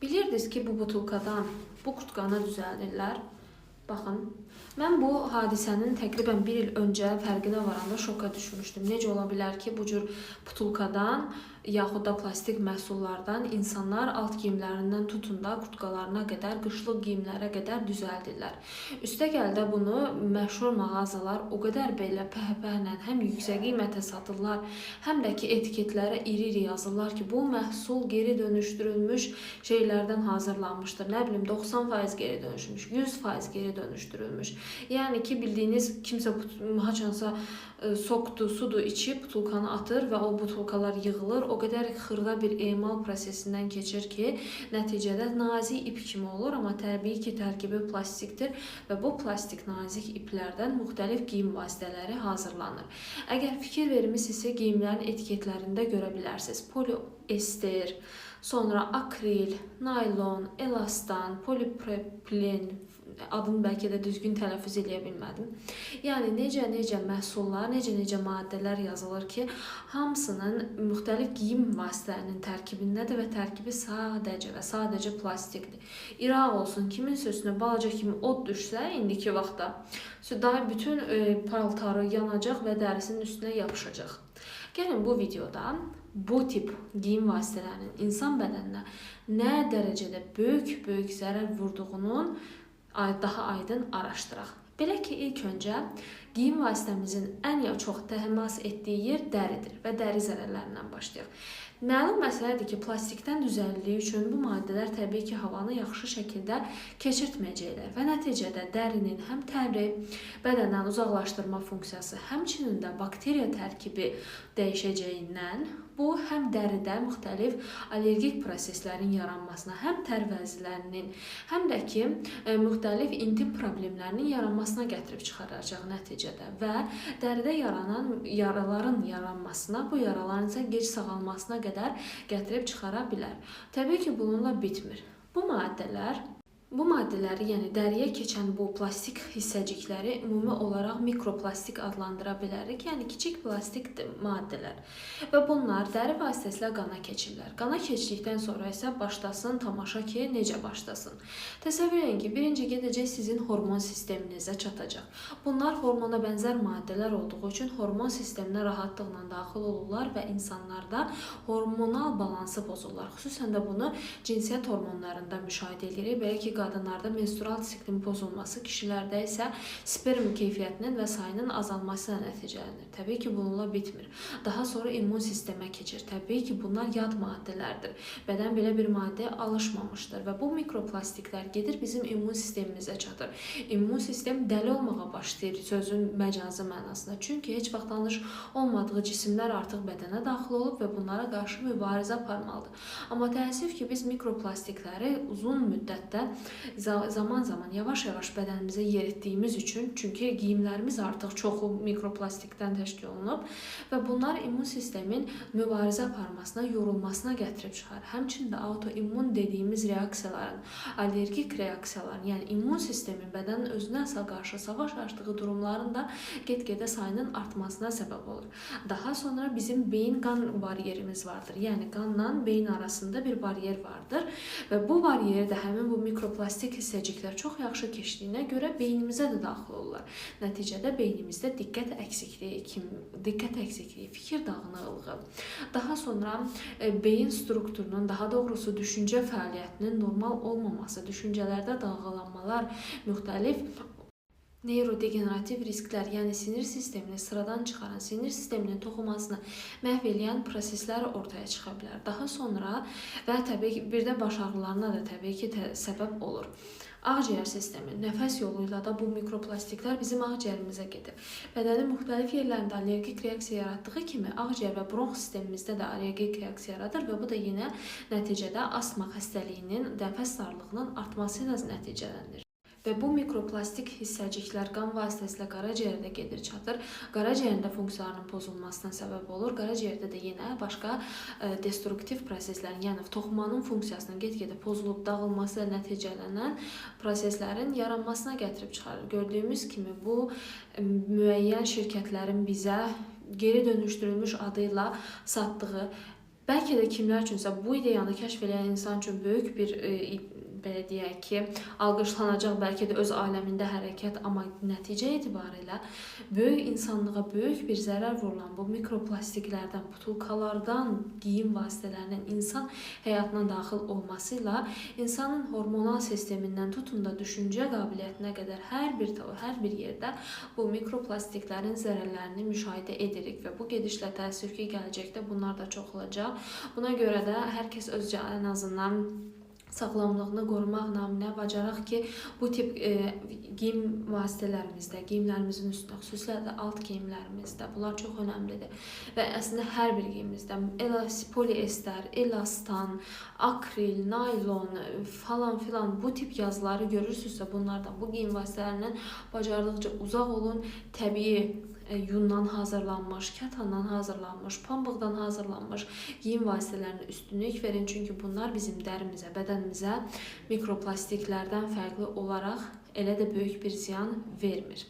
Bilirdiniz ki bu butulkadan bu kurtqanı düzəldirlər. Baxın, mən bu hadisənin təqribən 1 il öncə fərqinə varanda şoka düşmüşdüm. Necə ola bilər ki, bu cür butulkadan yaxud da plastik məhsullardan insanlar alt geyimlərindən tutun da kurtqalarına qədər, qışlıq geyimlərə qədər düzəldirlər. Üstəgəl də bunu məşhur mağazalar o qədər belə pəhpəhlə həm yüksək qiymətə satırlar, həm də ki etiketlərə iri-iri yazırlar ki, bu məhsul geri dönüşdürülmüş şeylərdən hazırlanmışdır. Nə bilim 90% geri dönüşmüş, 100% geri dönüşdürülmüş. Yəni ki, bildiyiniz kimsə haçansa sokdu, sudu içib butulkanı atır və o butulkalar yığılır. O qədər xırda bir emal prosesindən keçir ki, nəticədə nazik ip kimi olur, amma təbii ki, tərkibi plastikdir və bu plastik nazik iplərdən müxtəlif geyim vasitələri hazırlanır. Əgər fikir vermisinizsə, geyimlərin etiketlərində görə bilərsiniz. Poliester, sonra akril, naylon, elastan, polipropilen, adını bəlkə də düzgün tələffüz edə bilmədim. Yəni necə məhsullar, necə maddələr yazılır ki, hamısının müxtəlif geyim vasitələrinin tərkibindədir və tərkibi sadəcə plastikdir. İraq olsun, kimin sözünə balaca kimi od düşsə, indiki vaxtda bütün paltarı yanacaq və dərisinin üstünə yapışacaq. Gəlin bu videoda bu tip geyim vasitələrinin insan bədəninə nə dərəcədə böyük zərər vurduğunun daha aydın araşdıraq. Belə ki, ilk öncə geyim vasitəmizin ən çox təmas etdiyi yer dəridir və dəri zərərlərindən başlayaq. Məlum məsələdir ki, plastikdən düzəldiliyi üçün bu maddələr təbii ki, havanı yaxşı şəkildə keçirtməyəcəklər və nəticədə dərinin həm təri, bədəndən uzaqlaşdırma funksiyası, həmçinin də bakteriya tərkibi dəyişəcəyindən bu həm dəridə müxtəlif allergik proseslərin yaranmasına, həm tər vəzlərinin, həm də ki, müxtəlif intim problemlərinin yaranmasına gətirib çıxaracaq nəticədə və dəridə yaranan yaraların yaranmasına, bu yaraların isə gec sağalmasına qədər gətirib çıxara bilər. Təbii ki, bununla bitmir. Bu maddələri, yəni dəriyə keçən bu plastik hissəcikləri ümumi olaraq mikroplastik adlandıra bilərik. Yəni kiçik plastik maddələr və bunlar dəri vasitəsilə qana keçirlər. Qana keçdikdən sonra isə başlasın tamaşa ki, necə başlasın. Təsəvvür edin ki, birinci gedəcək sizin hormon sisteminizə çatacaq. Bunlar hormona bənzər maddələr olduğu üçün hormon sisteminə rahatlıqla daxil olurlar və insanlarda hormonal balansı pozurlar. Xüsusən də bunu cinsiyyət hormonlarında müşahidə edirik. Belə ki, qadınlarda menstrual siklin pozulması, kişilərdə isə sperm keyfiyyətinin və sayının azalması nəticələnir. Təbii ki, bununla bitmir. Daha sonra immun sistemə keçir. Təbii ki, bunlar yad maddələrdir. Bədən belə bir maddəyə alışmamışdır və bu mikroplastiklər gedir bizim immun sistemimizə çatır. İmmun sistem dəli olmağa başlayır sözün məcazi mənasında. Çünki heç vaxt tanış olmadığı cisimlər artıq bədənə daxil olub və bunlara qarşı mübarizə aparmalıdır. Amma təəssüf ki, biz mikroplastikləri uzun müddətdə zaman-zaman yavaş-yavaş bədənimizə yeritdiyimiz üçün, çünki geyimlərimiz artıq çoxu mikroplastikdən təşkil olunub və bunlar immun sistemin mübarizə aparmasına, yorulmasına gətirib çıxar. Həmçinin də autoimmun dediyimiz reaksiyaların, allergik reaksiyaların, yəni immun sistemin bədən özünə qarşı savaş açdığı durumların da get-gedə sayının artmasına səbəb olur. Daha sonra bizim beyin-qan bariyerimiz vardır. Yəni qanla beyin arasında bir bariyer vardır və bu bariyeri də həmin bu mikroplastik hissəciklər çox yaxşı keçdiyinə görə beynimizə də daxil olurlar. Nəticədə beynimizdə diqqət əksikliyi, fikir dağınıqlığı, daha sonra beyin strukturunun, daha doğrusu düşüncə fəaliyyətinin normal olmaması, düşüncələrdə dalğalanmalar, müxtəlif neyrodegenerativ risklər, yəni sinir sistemini sıradan çıxaran, sinir sisteminin toxumasını məhv edən proseslər ortaya çıxa bilər. Daha sonra və təbii ki, bir də baş ağrılarına da təbii ki, səbəb olur. Ağciyər sistemi, nəfəs yolu ilə də bu mikroplastiklər bizim ağciyərimizə gedir. Bədənin müxtəlif yerlərində allergik reaksiya yaratdığı kimi ağciyər və bronx sistemimizdə də allergik reaksiya yaradır və bu da yenə nəticədə asma xəstəliyinin, nəfəs darlığının artması ilə nəticələnir. Və bu mikroplastik hissəciklər qan vasitəsilə qaraciyərdə gedir, çatır. Qaraciyərində funksiyalarının pozulmasına səbəb olur. Qaraciyərdə də yenə başqa destruktiv proseslərin, yəni toxumanın funksiyasının get-gedə pozulub dağılması ilə nəticələnən proseslərin yaranmasına gətirib çıxarır. Gördüyümüz kimi bu müəyyən şirkətlərin bizə geri dönüşdürülmüş adı ilə satdığı Bəlkə də kimlər üçünsə bu ideyanı kəşf edən insan üçün böyük bir belə deyək ki, alqışlanacaq, bəlkə də öz aləmində hərəkət, amma nəticə etibarilə böyük insanlığa böyük bir zərər vurulan bu mikroplastiklərdən, butulkalardan, geyim vasitələrinin insan həyatına daxil olmasıyla insanın hormonal sistemindən tutun da düşüncə qabiliyyətinə qədər hər bir yerdə bu mikroplastiklərin zərərlərini müşahidə edirik və bu gedişlə təəssüf ki, gələcəkdə bunlar da çox olacaq. Buna görə də hər kəs özcə ən azından sağlamlığını qorumaq naminə bacaraq ki, bu tip geyim vasitələrimizdə, geyimlərimizin üstünə, xüsusilə də alt geyimlərimizdə, bunlar çox önəmlidir. Və əslində hər bir geyimimizdə poliester, elastan, akril, naylon falan filan bu tip yazıları görürsünüzsə bunlardan, bu geyim vasitələrindən bacardıqca uzaq olun. Təbii yundan hazırlanmış, kətandan hazırlanmış, pambıqdan hazırlanmış geyim vasitələrinə üstünlük verin. Çünki bunlar bizim dərimizə, bədənimizə mikroplastiklərdən fərqli olaraq elə də böyük bir ziyan vermir.